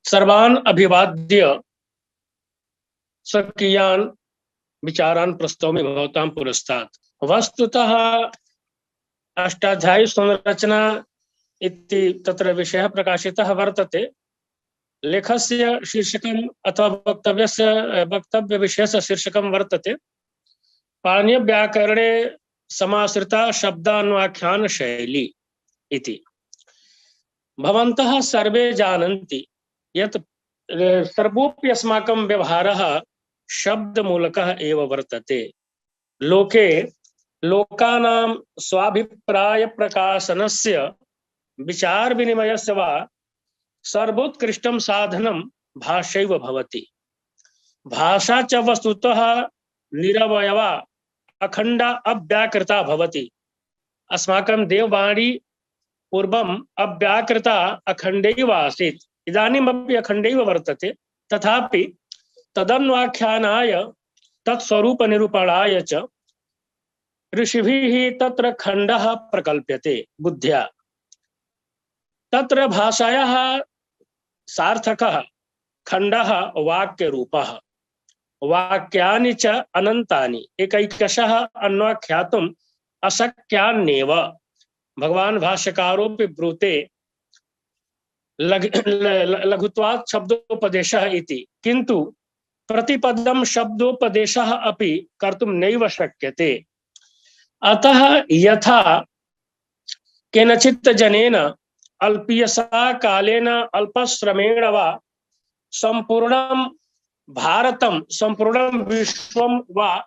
सर्वान् अभिवाद्य स्वकीयान् विचारान् प्रस्तौमि भवतां पुरस्तात्। वस्तुतः अष्टाध्यायी संरचना इति तत्र विषयः प्रकाशितः वर्तते। लेखस्य शीर्षकम् अथवा वक्तव्यविषयस्य शीर्षकं वर्तते पाणिनीयव्याकरणे समाश्रिता शब्दान्वाख्यान शैली इति। भवन्तः सर्वे जानन्ति यत् सर्वोऽपि अस्माकं व्यवहारः शब्दमूलकः एव वर्तते। लोके लोकानां स्वाभिप्राय प्रकाशनस्य विचार विनिमयस्य वा सर्वोत्कृष्टं साधनं भाषैव भवति। भाषा च वस्तुतः निरवयवा अखण्डा अव्याकृता भवति। अस्माकं देववाणी पूर्वम् अव्याकृता अखण्डैव आसीत्, इदानीमपि अखण्डैव वर्तते। तथापि तदन्वाख्यानाय तत्स्वरूपनिरूपणाय च ऋषिभिः तत्र खण्डः प्रकल्प्यते बुद्ध्या। तत्र भाषायाः सार्थकः खण्डः वाक्यरूपः। वाक्यानि च अनन्तानि एकैकशः अन्वाख्यातुम् अशक्यान्येव। भगवान् भाष्यकारोऽपि ब्रूते लघुत्वात् शब्दोपदेशः इति, किन्तु प्रतिपदं शब्दोपदेशः अपि कर्तुं नैव शक्यते। अतः यथा केनचित् जनेन अल्पीयसा कालेन अल्पश्रमेण वा संपूर्णं भारतं संपूर्णं विश्वं वा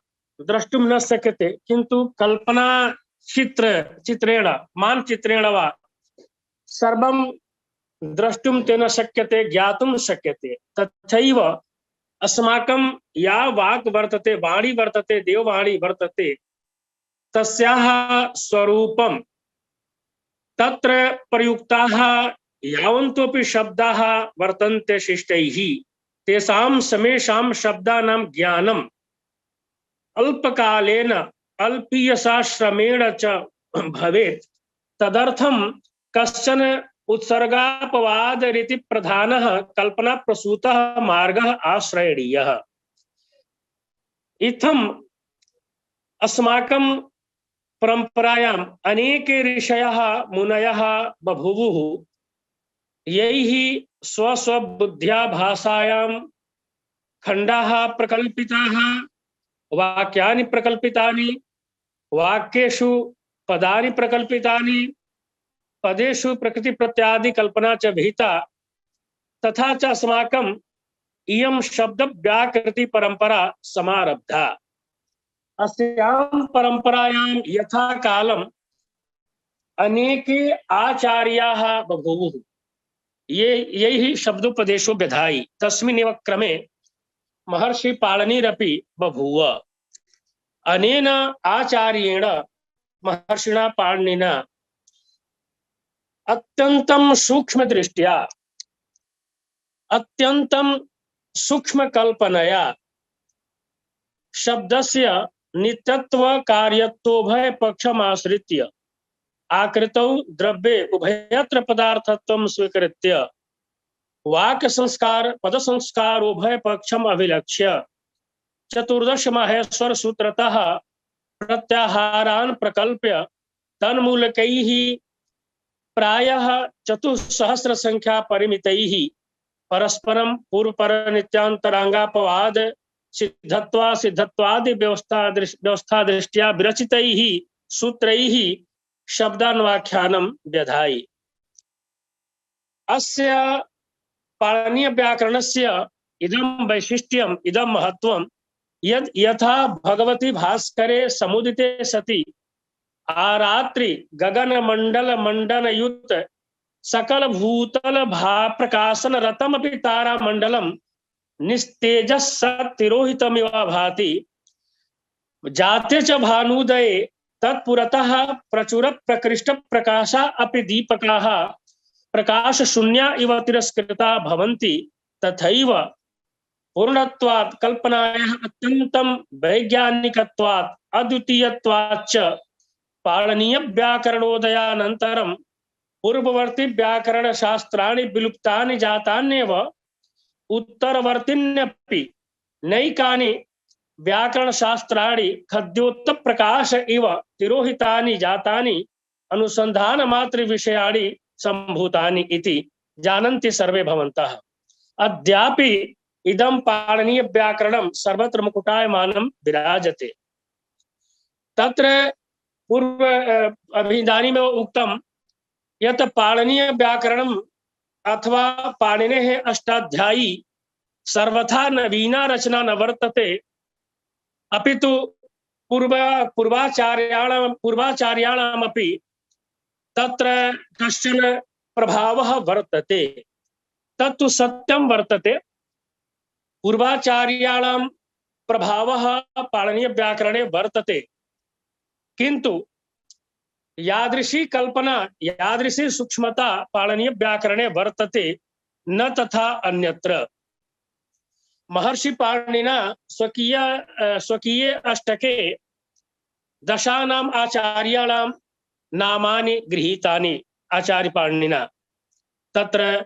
द्रष्टुं न शक्यते, किन्तु कल्पना चित्रेण मानचित्रेण वा सर्वं द्रष्टुं तेन शक्यते, ज्ञातुं शक्यते। तथैव अस्माकं या वाक् वर्तते, वाणी वर्तते, देववाणी वर्तते, तस्याः स्वरूपं तत्र प्रयुक्ताः यावन्तोऽपि शब्दाः वर्तन्ते शिष्टैः, तेषां समेषां शब्दानां ज्ञानम् अल्पकालेन अल्पीयसा श्रमेण च भवेत्। तदर्थं कश्चन उत्सर्गापवादरीति प्रधानः कल्पना प्रसूतः मार्गः आश्रयणीयः। इत्थम् अस्माकं परम्परायाम् अनेके ऋषयः मुनयः बभूवुः, यैः स्वस्वबुद्ध्या भाषायां खण्डाः प्रकल्पिताः, वाक्यानि प्रकल्पितानि, वाक्येषु पदानि प्रकल्पितानि, पदेषु प्रकृति प्रत्यादि कल्पना च विहिता। तथा च अस्माकम् इयं शब्द व्याकृति परंपरा समारब्धा। अस्यां परंपरायां यथा कालम् अनेके आचार्याः बभूवुः, यैः शब्दोपदेशो व्यधायि। तस्मिन्नेव क्रमे महर्षि पाणिनिरपि बभूव। अनेन आचार्येण महर्षिणा पाणिनिना अत्यंतं सूक्ष्मदृष्ट्या अत्यंतं सूक्ष्मकल्पनया शब्दस्य नित्यत्व कार्यत्वोभय पक्षमाश्रित्य आकृतौ द्रव्ये उभयत्र पदार्थत्वं स्वीकृत्य वाक् संस्कार पद संस्कारोभय पक्षम अभिलक्ष्य 14 माहेश्वर सूत्रतः प्रत्याहारान् प्रकल्प्य तन्मूलकैः प्रायः 400 संख्या परिमितैः परस्परं पूर्वपर नित्यांतरांगापवाद सिद्धत्वादि व्यवस्था दृष्ट्या विरचितैः सूत्रैः शब्दान्वाख्यानं व्यधायि। अस्य पाणिनीय व्याकरणस्य इदं वैशिष्ट्यम् इदं महत्वं यद् यथा भगवती भास्करे समुदिते सति आरात्रि गगन मंडल मंडनयुत सकल भूतल भा प्रकाशन रतमपि तारा मंडलम निस्तेजस्सतिरोहितमिव भाति जाते च भानुदये तत्पुरतः प्रचुर प्रकृष्ट प्रकाशा अपि दीपकाः प्रकाश शून्या इव तिरस्कृता भवन्ति। तथैव पूर्णत्वात् कल्पनायाः अत्यन्तं वैज्ञानिकत्वात् अद्वितीयत्वाच्च पाणिनीय व्याकरणोदयानन्तरं पूर्ववर्ती व्याकरण शास्त्राणि विलुप्तानि जातान्येव उत्तरवर्तिन्यपि नैकानि व्याकरणशास्त्राणि खद्योत्तप्रकाश इव तिरोहितानि जातानि अनुसन्धानमात्र विषयाणि सम्भूतानि इति जानन्ति सर्वे भवन्तः। अद्यापि इदं पाणिनीय व्याकरणं सर्वत्र मुकुटायमानं विराजते। तत्र पूर्व अभिधानीमेव उक्तं यत् पाणिनीय व्याकरणम् अथवा पाणिनेः अष्टाध्यायी सर्वथा नवीना रचना न वर्तते, अपितु पूर्वाचार्याणामपि तत्र कश्चन प्रभावः वर्तते। तत्तु सत्यं वर्तते। पूर्वाचार्याणां प्रभावः पाणिनीय व्याकरणे वर्तते, किन्तु यादृशी कल्पना, यादृशी सूक्ष्मता पाणिनीय व्याकरणे वर्तते न तथा अन्यत्र। महर्षि पाणिनिना स्वकीये अष्टके दशानाम् आचार्याणां नामानि गृहीतानि आचार्य पाणिनिना। तत्र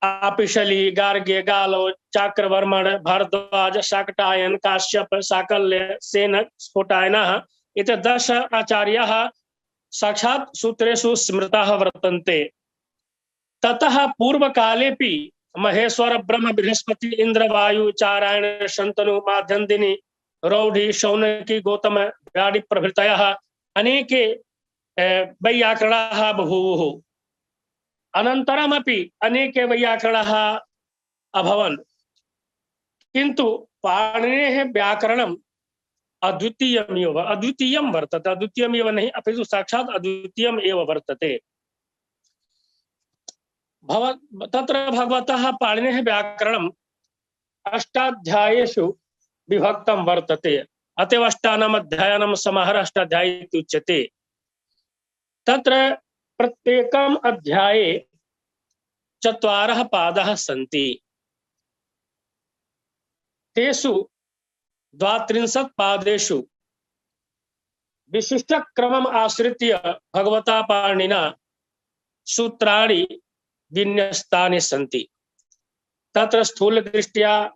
आपिशली, गार्ग्य, गालो, चाक्रवर्मण, भारद्वाज, शाकटायन, काश्यप, साकल्य, सेन, स्फोटायनः इति 10 आचार्याः साक्षात् सूत्रेषु स्मृताः वर्तन्ते। ततः पूर्वकालेपि महेश्वर, ब्रह्म, बृहस्पति, इंद्र, वायु, चारायण, शंतनु, माध्यन्दिनी, रौढी, शौनकी, गौतम, व्याधि प्रभृतयः अनेके वैयाकरणाः बभूवुः। अनन्तरमपि अनेके वैयाकरणाः अभवन्, किन्तु पाणिनेः व्याकरणम् अद्वितीयं वर्तते। अद्वितीयमेव नहीं, अपितु साक्षात् अद्वितीयम् एव वर्तते। तत्र भगवतः पाणिनेः व्याकरणम् अष्टाध्यायेषु विभक्तं वर्तते। अतएव अष्टानाम् अध्यायानां समाहारः अष्टाध्यायी इति उच्यते। तत्र प्रत्येकम् अध्याये 4 पादाः सन्ति। तेषु 32 पादेषु विशिष्टक्रमम् आश्रित्य भगवता पाणिनिना सूत्राणि विन्यस्तानि सन्ति। तत्र स्थूलदृष्ट्या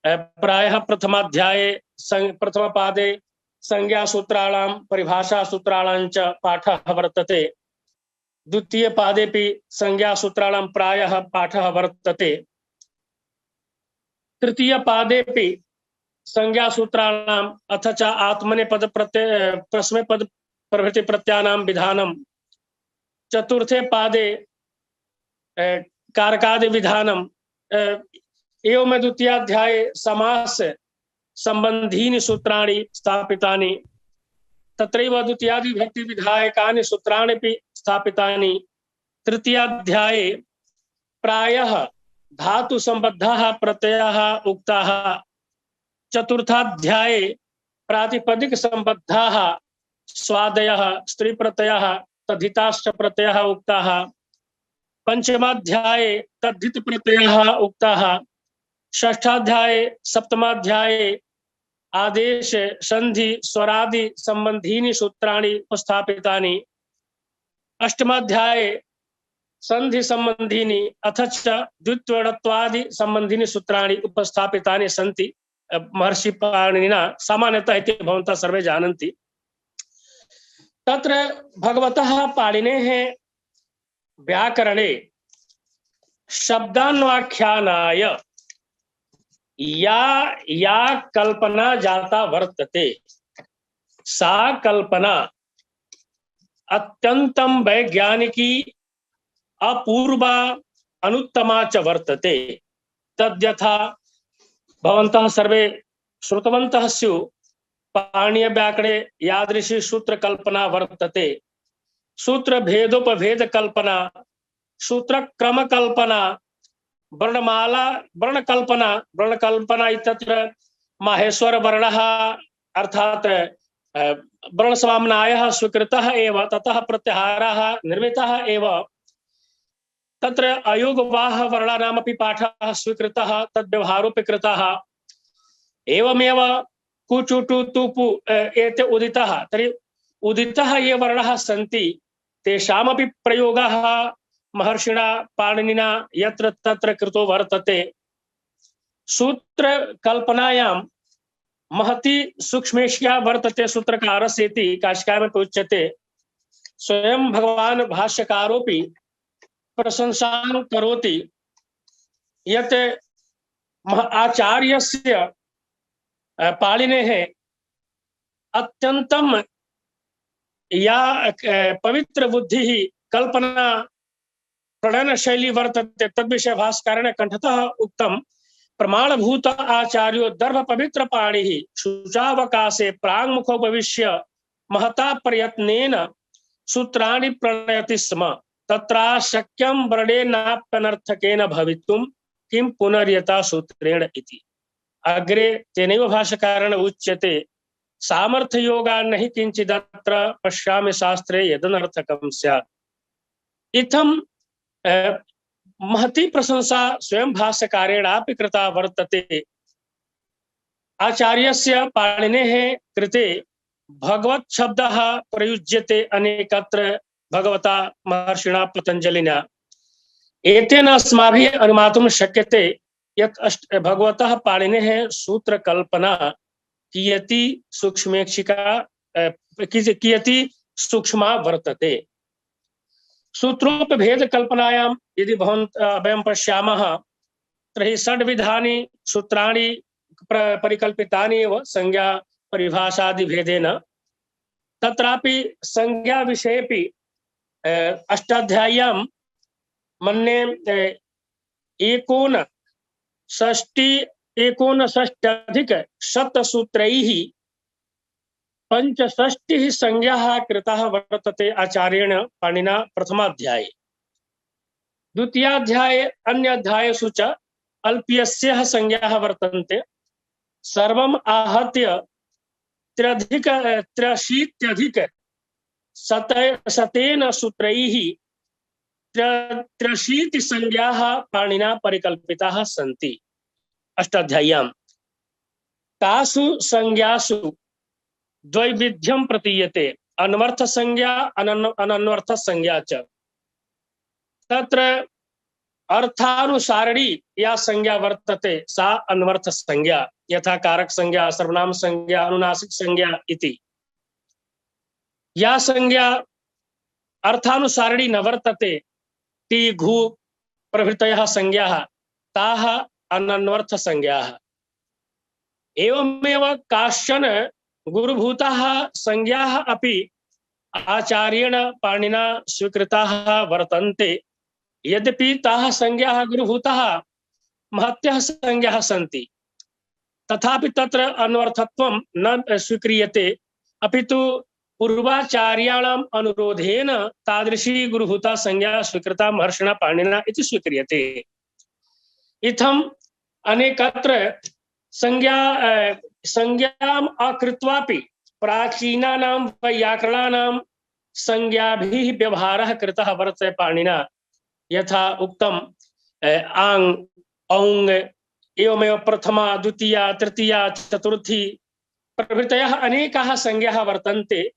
प्रायः प्रथमाध्याये प्रथमपादे संज्ञासूत्राणां, परिभाषासूत्राणां च पाठः वर्तते। द्वितीयपादेपि संज्ञासूत्राणां प्रायः पाठः वर्तते। तृतीयपादेपि संज्ञासूत्राणाम् अथ च आत्मनेपद प्रत्यय, प्रश्नपद प्रभृति प्रत्ययानां विधानं। चतुर्थे पादे कारकादि विधानम्। एवं द्वितीयाध्याये समास संबंधीनि सूत्राणि स्थापितानि। तत्रैव द्वितीयादि विभक्ति विधायकानि सूत्राणि अपि स्थापितानि। तृतीयाध्याये प्रायः धातु संबद्धाः प्रत्ययाः उक्ताः। चतुर्थाध्याये प्रातिपदिक संबद्धाः स्वादयः, स्त्री प्रत्ययः, तद्धिताश्च प्रत्ययः उक्ताः। पंचमाध्याये तद्धित प्रत्ययः उक्ताः। षष्ठाध्याये सप्तमाध्याये आदेश, संधि, स्वरादि संबंधीनि सूत्राणि उपस्थापितानि। अष्टमाध्याये संधि संबंधीनि अथ च द्वित्वत्वादि संबंधीनि सूत्राणि उपस्थापितानि सन्ति महर्षि पाणिनिना। सामान्यतः इति भवन्तः सर्वे जानन्ति। तत्र भगवतः पाणिनेः व्याकरणे शब्दान्वाख्यानाय या कल्पना जाता वर्तते, सा कल्पना अत्यंतं वैज्ञानिकी, अपूर्वा, अनुत्तमा च वर्तते। तद्यथा भवन्तः सर्वे श्रुतवन्तः स्युः, पाणिनीय व्याकरणे यादृशी सूत्र कल्पना वर्तते। सूत्र भेदोपभेद कल्पना, सूत्र क्रम कल्पना, वर्णमाला वर्ण कल्पना इत्यत्र माहेश्वर वर्णः अर्थात वर्णसमाम्नायः स्वीकृतः एव, ततः प्रत्याहारः निर्मितः एव। तत्र अयोगवाह वर्णानामपि पाठः स्वीकृतः, तद्व्यवहारोऽपि कृतः। एवमेव कुचुटु तुपु एते उदितः। तर्हि उदितः ये वर्णाः सन्ति तेषामपि प्रयोगः महर्षिणा पाणिनिना यत्र तत्र कृतो वर्तते। सूत्र कल्पनायां महती सूक्ष्मेष्या वर्तते सूत्रकारस्येति काशिकायाम् उच्यते। स्वयं भगवान् भाष्यकारोऽपि प्रशंसां करोति यत् आचार्यस्य पाणिनेः अत्यन्तं या पवित्र बुद्धिः कल्पना प्रणयन शैली वर्तते तद्विषये भास्करेण कंठतः उक्तं। प्रमाणभूत आचार्यो दर्भ पवित्र पाणिः शुचावकाशे प्राङ्मुखोपविश्य महता प्रयत्नेन सूत्राणि प्रणयति स्म। तत्रा शक्यं वर्णेनाप्यनर्थकेन भवितुं किं पुनर्यथा सूत्रेण इति। अग्रे तेनैव भाष्यकारेण उच्यते सामर्थ्ययोगान् नहि किञ्चिदत्र पश्यामि शास्त्रे यदनर्थकं स्यात्। इत्थं महती प्रशंसा स्वयं भाष्यकारेणापि कृता वर्तते। आचार्यस्य पाणिनेः कृते भगवत् शब्दः प्रयुज्यते अनेकत्र भगवता महर्षिणा पतञ्जलिना। एतेन अस्माभिः अनुमातुं शक्यते यत् भगवतः पाणिनेः सूत्रकल्पना कियती सूक्ष्मा वर्तते। सूत्रोपभेद कल्पनायां यदि वयं पश्यामः तर्हि षड्विधानि सूत्राणि परिकल्पितानि एव संज्ञा परिभाषादि भेदेन। तत्रापि संज्ञा विषयेपि अष्टाध्याय्यां मन्ये 59,100 पंचषष्टिः संज्ञाः कृताः वर्तते आचार्येण पाणिना प्रथमाध्याये। द्वितीयाध्याये अन्य अध्यायेषु च अल्पीयस्याः संज्ञाः वर्तन्ते। सर्वम् आहत्य 83,100 सूत्रैः 83 संज्ञाः पाणिना परिकल्पिताः सन्ति अष्टाध्याय्यां। तासु संज्ञासु द्वैविध्यं प्रतीयते, अन्वर्थ संज्ञा अनन्वर्थ संज्ञा च। तत्र अर्थानुसारिणी या संज्ञा वर्तते सा अन्वर्थ संज्ञा, यथा कारक संज्ञा, सर्वनाम संज्ञा, अनुनासिक संज्ञा इति। या संज्ञा अर्थानुसारिणी न वर्तते ति घु प्रभृतयः संज्ञाः ताः अनन्वर्थ संज्ञाः। एवमेव काश्चन गुरुभूताः संज्ञाः अपि आचार्येण पाणिना स्वीकृताः वर्तन्ते। यद्यपि ताः संज्ञाः गुरुभूताः महत्यः संज्ञाः सन्ति, तथापि तत्र अन्वर्थत्वं न स्वीक्रियते, अपितु पूर्वाचार्याणाम् अनुरोधेन तादृशी गुरुभूता संज्ञा स्वीकृता महर्षिणा पाणिना इति स्वीक्रियते। इत्थम् अनेकत्र संज्ञाम् अकृत्वापि प्राचीनानां वैयाकरणानां संज्ञाभिः व्यवहारः कृतः वर्तते पाणिना। यथा उक्तम् आङ् औङ् एवमेव प्रथमा द्वितीया तृतीया चतुर्थी प्रभृतयः अनेकाः संज्ञाः वर्तन्ते,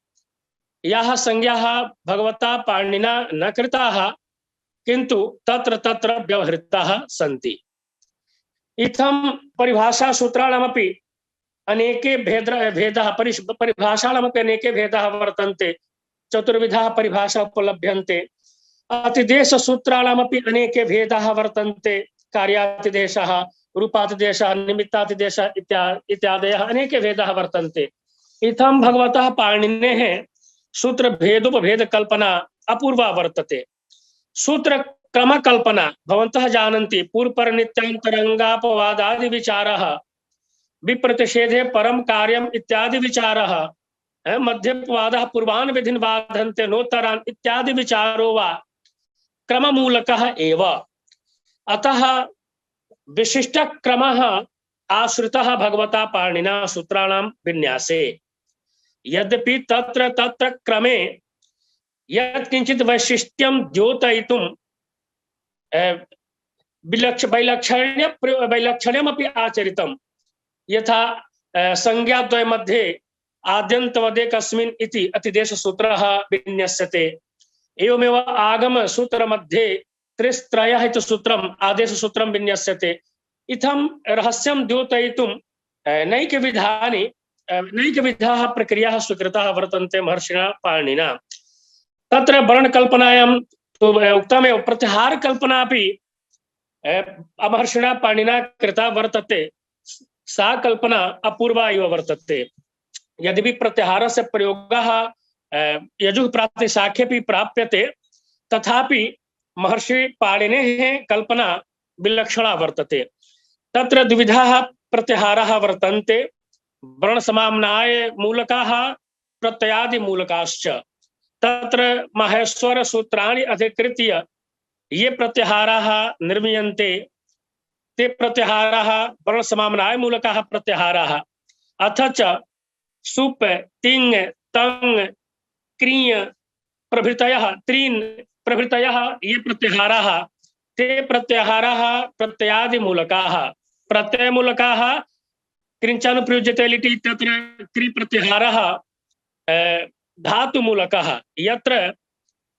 याः संज्ञाः भगवता पाणिना न कृताः किन्तु तत्र तत्र व्यवहृताः सन्ति। इत्थं परिभाषा सूत्राणामपि अनेके भेदाः परिभाषाणामपि अनेके भेदाः वर्तन्ते। चतुर्विधाः परिभाषा उपलभ्यन्ते। अतिदेश सूत्राणामपि अनेके भेदाः वर्तन्ते। कार्यातिदेशः, रूपातिदेशः, निमित्तातिदेशः इत्यादयः अनेके भेदाः वर्तन्ते। इत्थं भगवतः पाणिनेः सूत्र भेदोपभेद कल्पना अपूर्वा वर्तते। सूत्र क्रम कल्पना भवन्तः जानन्ति, पूर्वपर नित्यान्तरंगापवादादि विचारः, विप्रतिषेधे परम कार्यम इत्यादि विचारः, मध्यपवादः पूर्वान् विधिन् बाधन्ते नोत्तरान् इत्यादि विचारो वा क्रममूलकः एव। अतः विशिष्ट क्रमः आश्रितः भगवता पाणिना सूत्राणां विन्यासे। यद्यपि तत्र तत्र क्रमे यत्किंचित् वैशिष्ट्यं द्योतयितुं वैलक्षण्यमपि आचरितं। यथा संज्ञाद्वय मध्ये आद्यन्तवदेकस्मिन् इति अतिदेशसूत्रः विन्यस्यते। एवमेव आगम सूत्र मध्ये त्रिस्त्रयः इति सूत्रम् आदेशसूत्रं विन्यस्यते। इत्थं रहस्यं द्योतयितुं नैकविधाः प्रक्रियाः स्वीकृताः वर्तन्ते महर्षिणा पाणिनिना। तत्र वर्णकल्पनायां उक्तमेव प्रत्याहारकल्पना अपि महर्षिणा पाणिनिना कृता वर्तते। सा कल्पना अपूर्वा इव वर्तते। यद्यपि प्रत्याहारस्य प्रयोगः यजुः प्रातिशाख्येऽपि प्राप्यते, तथापि महर्षि पाणिनेः कल्पना विलक्षणा वर्तते। तत्र द्विविधाः प्रत्याहाराः वर्तन्ते, वर्णसमाम्नाय मूलकाः प्रत्ययादि मूलकाश्च। तत्र माहेश्वर सूत्राणि अधिकृत्य ये प्रत्याहाराः निर्मीयन्ते ते प्रत्याहाराः वर्णसमाम्नाय मूलकाः प्रत्याहाराः। अथ च सुप तिङ् तङ् क्रिय प्रभृतयः त्रीन् प्रभृतयः ये प्रत्याहाराः ते प्रत्याहाराः प्रत्ययादि मूलकाः। प्रत्ययमूलकाः कृञ्चानुप्रयुज्यते लिटि तत्र क्रि प्रत्याहारः धातुमूलकः यत्र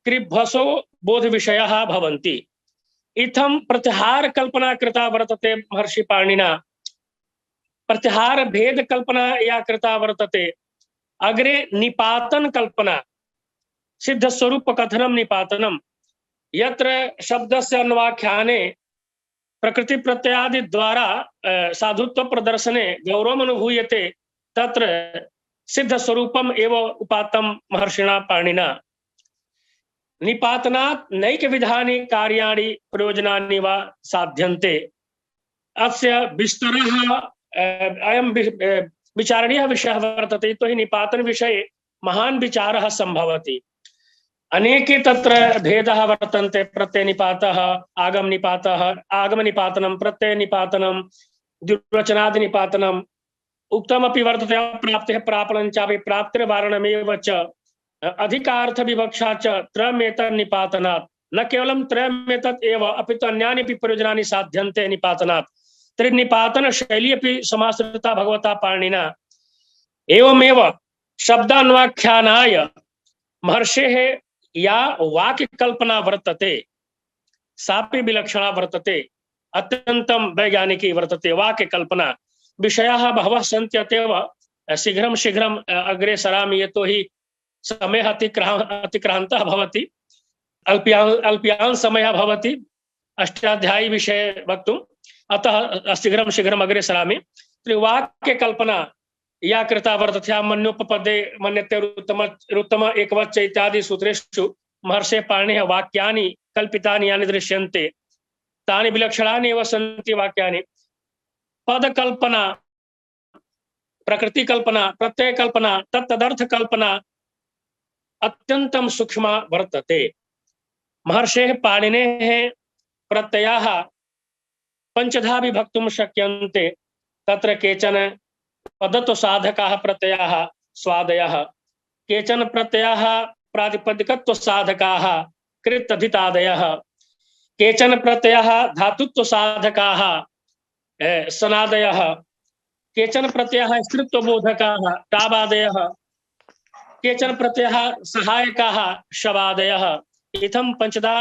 कृभ्वसो बोधविषयः भवन्ति। इत्थं प्रत्याहार कल्पना कृता वर्तते महर्षि पाणिनिना। प्रत्याहार भेद कल्पना या कृता वर्तते। अग्रे निपातन कल्पना, सिद्ध स्वरूप कथनम निपातनम, यत्र शब्दस्य अन्वाख्याने प्रकृति प्रत्ययादि द्वारा साधुत्व प्रदर्शने गौरवम् अनुभूयते, तत्र सिद्ध स्वरूपम एव उपात्तम महर्षिणा पाणिनिना। निपातनात् नैक विधानि कार्याणि प्रयोजनानि वा साध्यन्ते। अस्य विस्तरः अयं विचारणीयः विषयः वर्तते। तो हि निपातन विषये महान् विचारः सम्भवति। अनेके तत्र भेदाः वर्तन्ते। प्रत्ययनिपातः, आगमनिपातः, आगमनिपातनं, प्रत्ययनिपातनं, द्विवचनादिनिपातनम् उक्तमपि वर्तते। प्राप्तिः प्रापणं चापि प्राप्तिर्वारणमेव च अधिकार्थ विवक्षा च त्रयमेतत् निपातनात्। न केवलं त्रयमेतत् एव अपितु अन्यान्यपि प्रयोजनानि साध्यन्ते निपातनात्। त्रिनिपातन शैली अपि समाश्रिता भगवता पाणिनिना। एवमेव शब्दान्वाख्यानाय महर्षेः या वाक्य कल्पना वर्तते सापि विलक्षणा वर्तते, अत्यन्तं वैज्ञानिकी वर्तते। वाक्य कल्पना विषयाः बहवः सन्ति, अतएव शीघ्रं शीघ्रं अग्रे सरामि, यतोहि समयः अतिक्रान्तः भवति। अल्पीयान् समयः भवति अष्टाध्यायी विषये वक्तुम्, अतः शीघ्रं शीघ्रम् अग्रे सरामि। वाक्य कल्पना या कृता वर्तते। मन्योपपदे मन्यतेरुत्तम एकवच इत्यादि सूत्रेषु महर्षेः पाणिनिः वाक्यानि कल्पितानि यानि दृश्यन्ते तानि विलक्षणानि एव सन्ति वाक्यानि। पदकल्पना, प्रकृतिकल्पना, प्रत्ययकल्पना, तत्तदर्थकल्पना अत्यन्तं सूक्ष्मा वर्तते। महर्षेः पाणिनेः प्रत्ययाः पंचधा विभक्तुं शक्यन्ते। तत्र केचन पदत्वसाधकाः प्रत्ययाः स्वादयः, केचन प्रत्ययाः प्रातिपदिकत्वसाधकाः कृतधितादयः, केचन प्रत्ययाः धातुत्वसाधकाः सनादयः, केचन प्रत्ययाः स्त्रीत्वबोधकाः टाबादयः, केचन प्रत्ययाः सहायकाः शवादयः। इत्थं पंचधा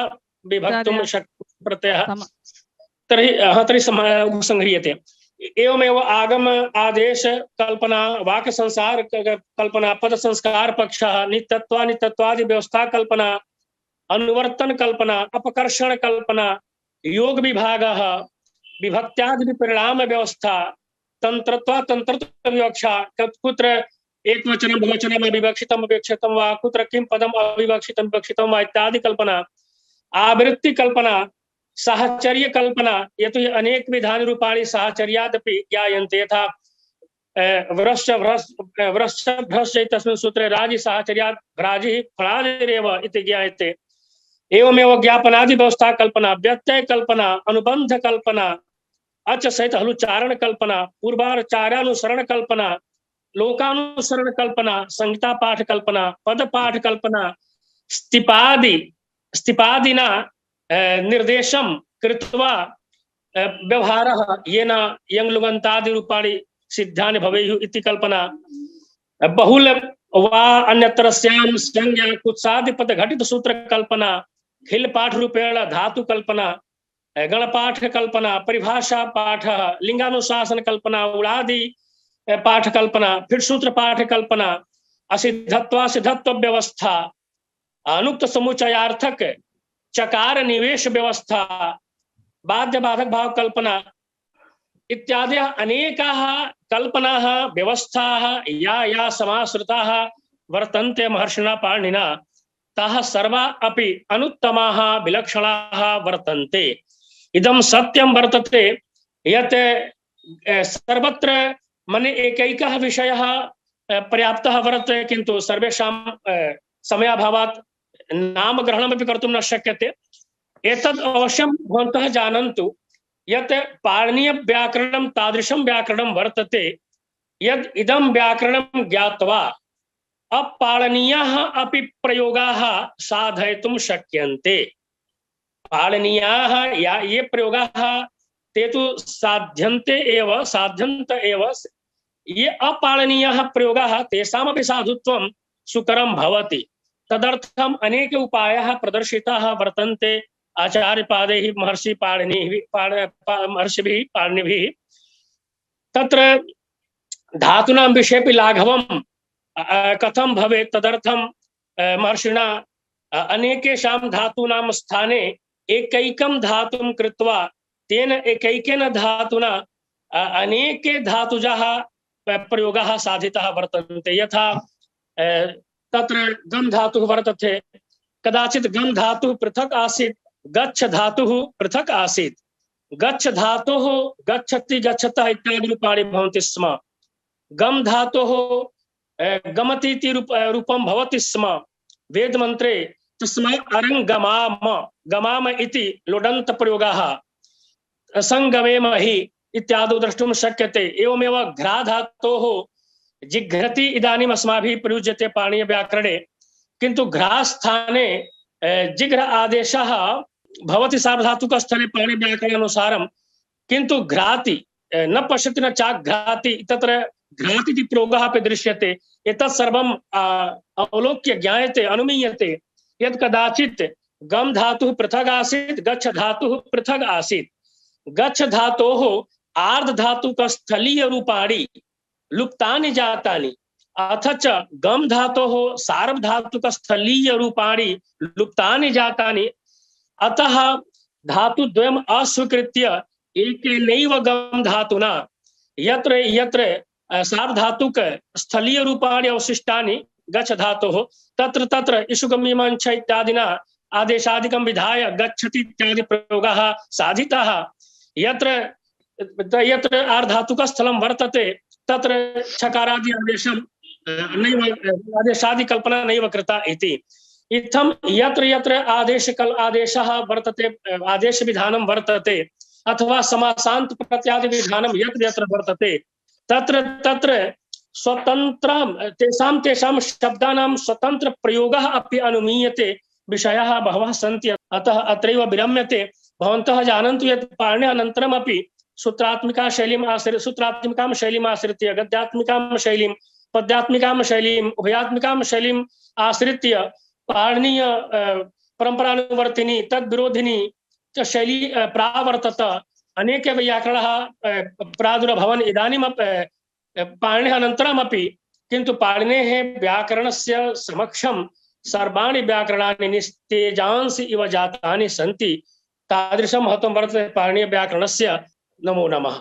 विभक्तुं शक्यः प्रत्ययः तर्हि संह्रियते। एवमेव आगम आदेश कल्पना, वाक्य संसार कल्पना, पद संस्कार पक्षः, नित्यत्वादि व्यवस्था कल्पना, अनुवर्तन कल्पना, अपकर्षण कल्पना, योग विभागः, विभक्त्यादि परिणाम व्यवस्था, तंत्रत्व विवक्षा, कुत्र एकवचनं बहुवचनम् अविवक्षितम् अविवक्षितं वा, कुत्र किं पदम् अविवक्षितं विवक्षितं वा इत्यादि कल्पना, आवृत्ति कल्पना, साहचर्य कल्पना, यतो हि अनेक विधानि रूपाणि साहचर्यादपि ज्ञायन्ते। यथा वृश्च इत्यस्मिन् सूत्रे राजि साहचर्यात् राजिः फलादिरेव इति ज्ञायते। एवमेव ज्ञापनादि व्यवस्था कल्पना, व्यत्यय कल्पना, अनुबंध कल्पना, अच सहित हलुचारण कल्पना, पूर्वाचार्यानुसरण कल्पना, लोकानुसरण कल्पना, संहिता पाठ कल्पना, पद पाठ कल्पना, स्तिपादिना निर्देशं कृत्वा व्यवहारः येन यङ्लुगन्तादि रूपाणि सिद्धानि भवेयुः इति कल्पना, बहुल वा अन्यतरस्यां संज्ञा कुत्सादिपद घटित सूत्र कल्पना, खिल पाठ रूपेण धातु कल्पना, गणपाठ कल्पना, परिभाषा पाठ, लिंगानुशासन कल्पना, उड़ादि पाठ कल्पना, फिर सूत्र पाठ कल्पना, असिद्धत्व सिद्धत्व व्यवस्था, अनुक्त समुचयार्थक चकार निवेश व्यवस्था, बाध्य बाधक भाव कल्पना इत्यादि अनेकाः कल्पनाः व्यवस्थाः या समाश्रिताः वर्तन्ते महर्षिणा पाणिनिना, ताः सर्वा अपि अनुत्तमाः विलक्षणाः वर्तन्ते। इदं सत्यं वर्तते यत् सर्वत्र मने एकैकः विषयः पर्याप्तः वर्तते, किन्तु सर्वेषां समयाभावात् नामग्रहणमपि कर्तुं न शक्यते। एतद् अवश्यं भवन्तः जानन्तु यत् पाणिनीय व्याकरणं तादृशं व्याकरणं वर्तते यद् इदं व्याकरणं ज्ञात्वा अपाणनीयाः अपि प्रयोगाः साधयितुं शक्यन्ते। पाणनीयाः या ये प्रयोगाः ते तु साध्यन्ते एव, ये अपाणनीयाः प्रयोगाः तेषामपि साधुत्वं सुकरं भवति। तदर्थम् अनेके उपायाः प्रदर्शिताः वर्तन्ते आचार्यपादैः महर्षिभिः पाणिनिभिः। तत्र धातूनां विषयेपि लाघवं कथं भवेत् तदर्थं महर्षिणा अनेकेषां धातूनां स्थाने एकैकं धातुं कृत्वा तेन एकैकेन धातुना अनेके धातुजाः प्रयोगाः साधिताः वर्तन्ते। यथा तत्र गम धातुः वर्तते, कदाचित् गम धातुः पृथक् आसीत्, गच्छ धातुः पृथक् आसीत्। गच्छ धातोः गच्छति गच्छतः इत्यादि रूपाणि भवन्ति स्म। गम धातोः गमति इति रूपं भवति स्म वेद मंत्रे। तस्मात् अरं गमाम इति लोडन्त प्रयोगाः, संगमेम हि इत्यादि द्रष्टुं शक्यते। एवमेव घ्रा धातोः जिघ्रति इदानीम् अस्माभिः प्रयुज्यते पाणिनीय व्याकरणे, किन्तु घ्रा स्थाने जिघ्र आदेशः भवति सार्वधातुक स्थले पाणिनीय व्याकरणानुसारं, किन्तु घ्राति न पश्यति न चाघ्राति, तत्र घ्राति इति प्रयोगः अपि दृश्यते। एतत् सर्वम् अवलोक्य ज्ञायते अनुमीयते यत् कदाचित् गम धातुः पृथक् आसीत्, गच्छ धातुः पृथक् आसीत्। गच्छ धातोः आर्ध धातुक स्थलीय रूपाणि लुप्तानि जातानि, अथ च गम धातोः सार्वधातुक स्थलीय रूपाणि लुप्तानि जातानि। अतः धातुद्वयम् अस्वीकृत्य एकेनैव गम धातुना यत्र यत्र सार्वधातुक स्थलीय रूपाणि अवशिष्टानि गच्छ धातोः तत्र तत्र इषुगमीमांसा इत्यादिना आदेशादिकं विधाय गच्छति इत्यादि प्रयोगाः साधिताः। यत्र यत्र आर्धातुक स्थलं वर्तते तत्र छकारादि आदेशादि कल्पना नैव कृता इति। इत्थं यत्र यत्र आदेशः वर्तते, आदेश विधानं वर्तते अथवा समासान्त प्रत्यादि विधानं यत्र यत्र वर्तते तत्र तत्र स्वतन्त्रं तेषां शब्दानां स्वतन्त्र प्रयोगः अपि अनुमीयते। विषयाः बहवः सन्ति, अतः अत्रैव विरम्यते। भवन्तः जानन्तु यत् पाणिनेः अनन्तरमपि सूत्रात्मिकां शैलीम् आश्रित्य गद्यात्मिकां शैलीं, पद्यात्मिकां शैलीं, उभयात्मिकां शैलीम् आश्रित्य पाणिनीय परम्परानुवर्तिनी तद्विरोधिनी च शैली प्रावर्तत। अनेके वैयाकरणाः प्रादुर्भवन् इदानीं पाणिनेः अनन्तरमपि, किन्तु पाणिनेः व्याकरणस्य समक्षं सर्वाणि व्याकरणानि निस्तेजांसि इव जातानि सन्ति। तादृशं महत्त्वं वर्तते पाणिनीय व्याकरणस्य। नमो नमः।